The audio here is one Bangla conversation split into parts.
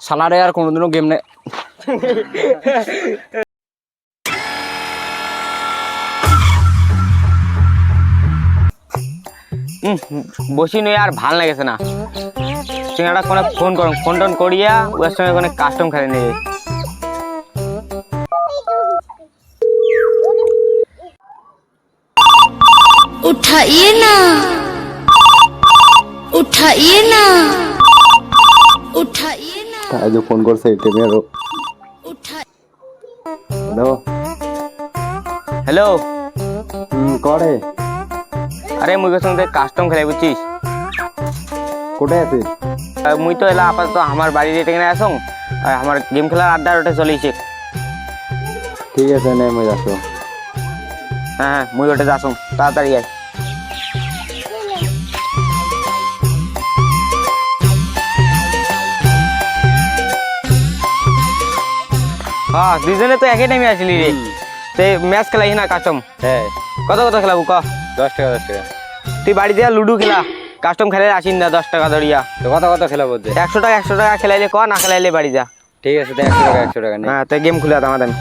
শালারে আর কোনোদিনও গেম নে বসি নই আর ভাল লাগেছে না। চিংড়াটা কোনো ফোন করুন, ফোন টোন করিয়া ওর সঙ্গে কোনো কাস্টম খেলে নেবে। उठाइए ना, उठाइए ना, उठाइए ना, आज फोन करছে এটা মেরো। उठा হ্যালো হ্যালো, করে আরে মুই সঙ্গে কাস্টম খেলে বুঝছিস? কোথায় আছে? মুই তো এলা আপাতত আমার বাড়ির এটা কিনে আসং, আর আমার গেম খেলার আড্ডা ওটা চলেছে। ঠিক আছে নে মই আসো। হ্যাঁ হ্যাঁ মুই ওটা আসং, তাড়াতাড়ি আয়। হ্যাঁ দুজনে তো একই টাইমে আসলি রে। সে ম্যাচ খেলাই না কাস্টম? হ্যাঁ কত কত খেলাবো ক? 10 টাকা 10 টাকা। তুই বাড়ি দিয়ে লুডু খেলা, কাস্টম খেলে আসিন না 10 টাকা ধরিয়া। তো কত কত খেলাবো? 100 টাকা খেলাইলে ক, না খেলাইলে বাড়ি যা। ঠিক আছে তো 100 টাকা 100 টাকা নে। হ্যাঁ তো গেম খুলে দাম দেন।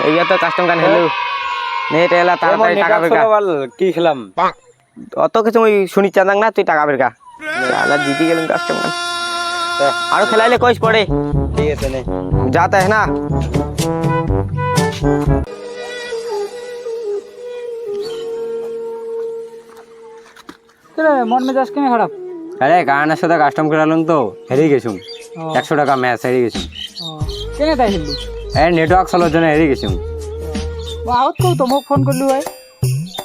এইবার তো কাস্টম গান হেলো নেট এলা তাড়াতাড়ি টাকা বেরকা। কি খেলাম? অত কিছু ওই শুনি চাঁদাং না, তুই টাকা বেরকা। আলা জিতি গেলাম কাস্টম গান। আরো খেলাইলে কইস পড়ে। ঠিক আছে নে। যাতা है ना। মন মেজাজ কেন খারাপ? আরে গানের সাথে কাস্টম খেলালাম তো হেরে গেছুম। 100 টাকা ম্যাচ হেরে গেছুম। কেন তাই হিলু? এই নেটওয়ার্ক চলার জন্য হেরে গেছুম। আউট কও তো, মোক ফোন করলু ভাই।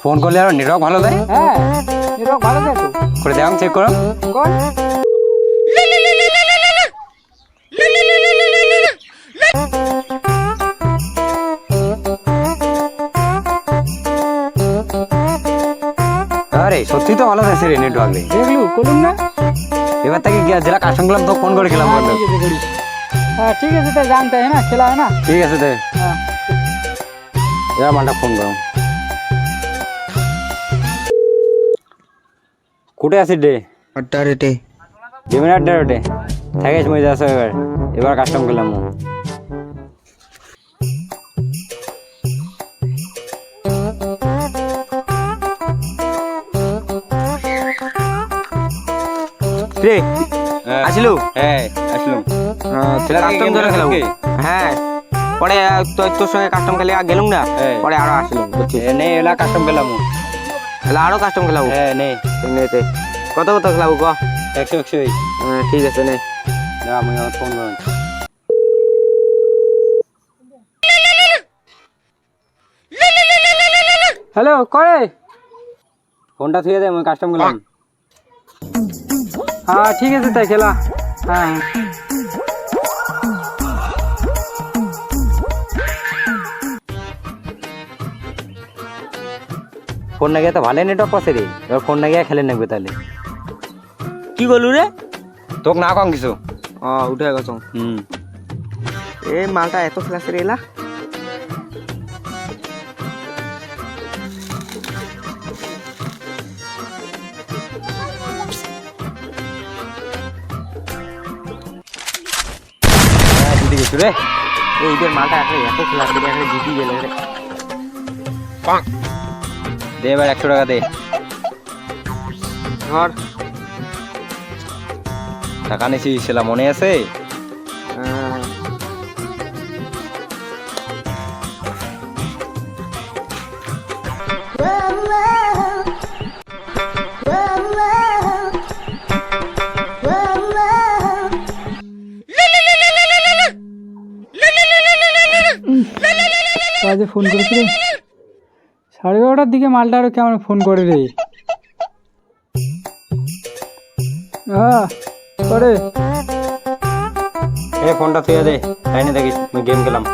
ফোন করলে আর নেটওয়ার্ক ভালো দেয়? হ্যাঁ নেটওয়ার্ক ভালো যায় তো। করে দেখাম, চেক করো। কর। আরে সত্যি তো ভালো আছে রে নেটওয়ার্ক রে। দেখলু কলুম না? এবার থেকে কি যেটা কাস্টম খেলাম তো ফোন করে খেলাম हाँ, বন্ধু। ठीक है करिस। हाँ ठीक है तो जानते हैं ना, खेला है ना। ঠিক আছে দে। हाँ এবার মালটা ফোন করো। কোটে আছিস রে? আড্ডা রেটে গেমের আড্ডা রেটে থাকিস মই যাস। এবার এবার কাস্টম খেলাম। রে আসিলু? হ্যাঁ আসলাম। কাস্টম ধরে খেলাবো। হ্যাঁ পরে তোর সঙ্গে কাস্টম খেলে গেলুম না, হ্যাঁ। পরে আরো আসিলুম বুঝছিস? নে এলা কাস্টম খেলাম। তাহলে আরো কাস্টম খেলাবো। হ্যাঁ নে। নেতে কত কত খেলাবো ক? 100 100। হ্যাঁ ঠিক আছে নে। না আমি আমার ফোন করুন। हेलो करे। ফোনটা থুয়ে দে, আমি কাস্টম খেলাম। हाँ ठीक है तो खेला। हाँ ফোন না গিয়ে তো ভালো নেটওয়ার্ক পাচ্ছে রে। এবার ফোন না গিয়ে খেলে নেবে তাহলে। কি করলু রে? তোকে না কম কিছু। উঠে গেছ। হুম এই মালটা এত খেলাছে রে এলা। জিতে গেছো রে। এইদের মালটা এত খেলাছে রে, এখন জিতি গেলে রে। দে এবার 100 টাকা দে। ধর টাকা নিয়েছি সেটা মনে আছে? কাজে ফোন করেছিল 12:30টার দিকে। মালটা আরো কেমন ফোন করে রে? হ্যাঁ করে। এই ফোনটা থুয়ে দে, লাইনে থাকিস, আমি গেম খেলাম।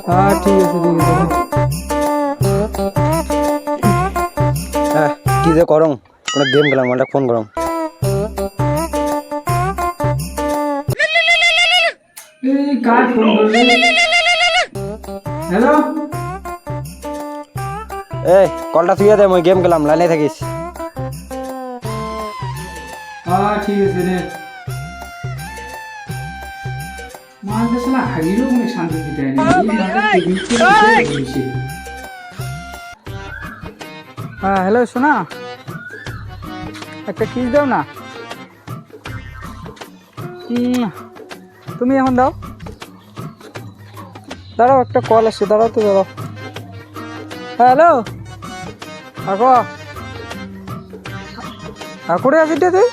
हाँ ठीक है ठीक है। যে করং কোনো গেম খেলাম মালটা ফোন করং। এই কার ফোন করবে? হ্যালো, এই কলটা তুই দে, মই গেম খেলাম, লাইনে থাকিস। হ্যাঁ ঠিক আছে রে। মালটা শালা হারিয়েও মানে শান্তি দিতে হয় না। এই মালটা টেকনিককে বলছে। হ্যাঁ হ্যালো, শোনা, একটা কিস দাও না। তুমি এখন দাও। দাঁড়াও, একটা কল আসছে, দাঁড়াও তো, দাঁড়াও। হ্যালো, আকো করে আছিস তুই?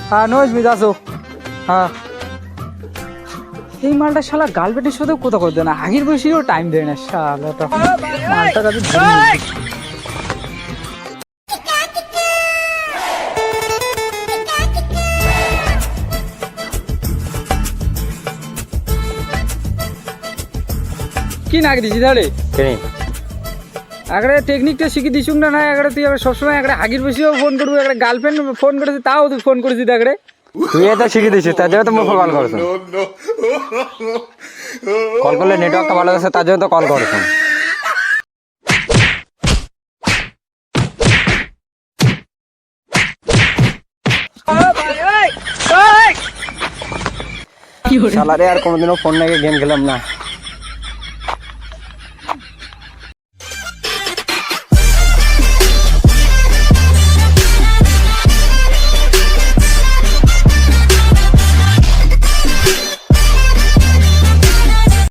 হ্যাঁ নোজ মিজ আসো। হ্যাঁ, এই মালটা শালা গার্লফ্রেন্ডের সাথেও কোথা করতে না, আগের বয়সেও টাইম দেয় না শালাটা। মালটা কাছে কি নাক দিছি তাহলে কেনে আগরে টেকনিকটা শিখে দিছুক না, না আগরে তুই আবার সবসময় আগরে আগের বসেও ফোন করবি, আগরে গার্লফ্রেন্ড ফোন করেছি তাও তুই ফোন করেছিস আগরে। তুই তো শিখে দিছিস, তার জন্য তো মুখে কল করছ। কল করলে নেটওয়ার্কটা ভালো আছে, তার জন্য তো কল করছ। শালারে আর কোনোদিনও ফোন নাকি গেম খেলাম না।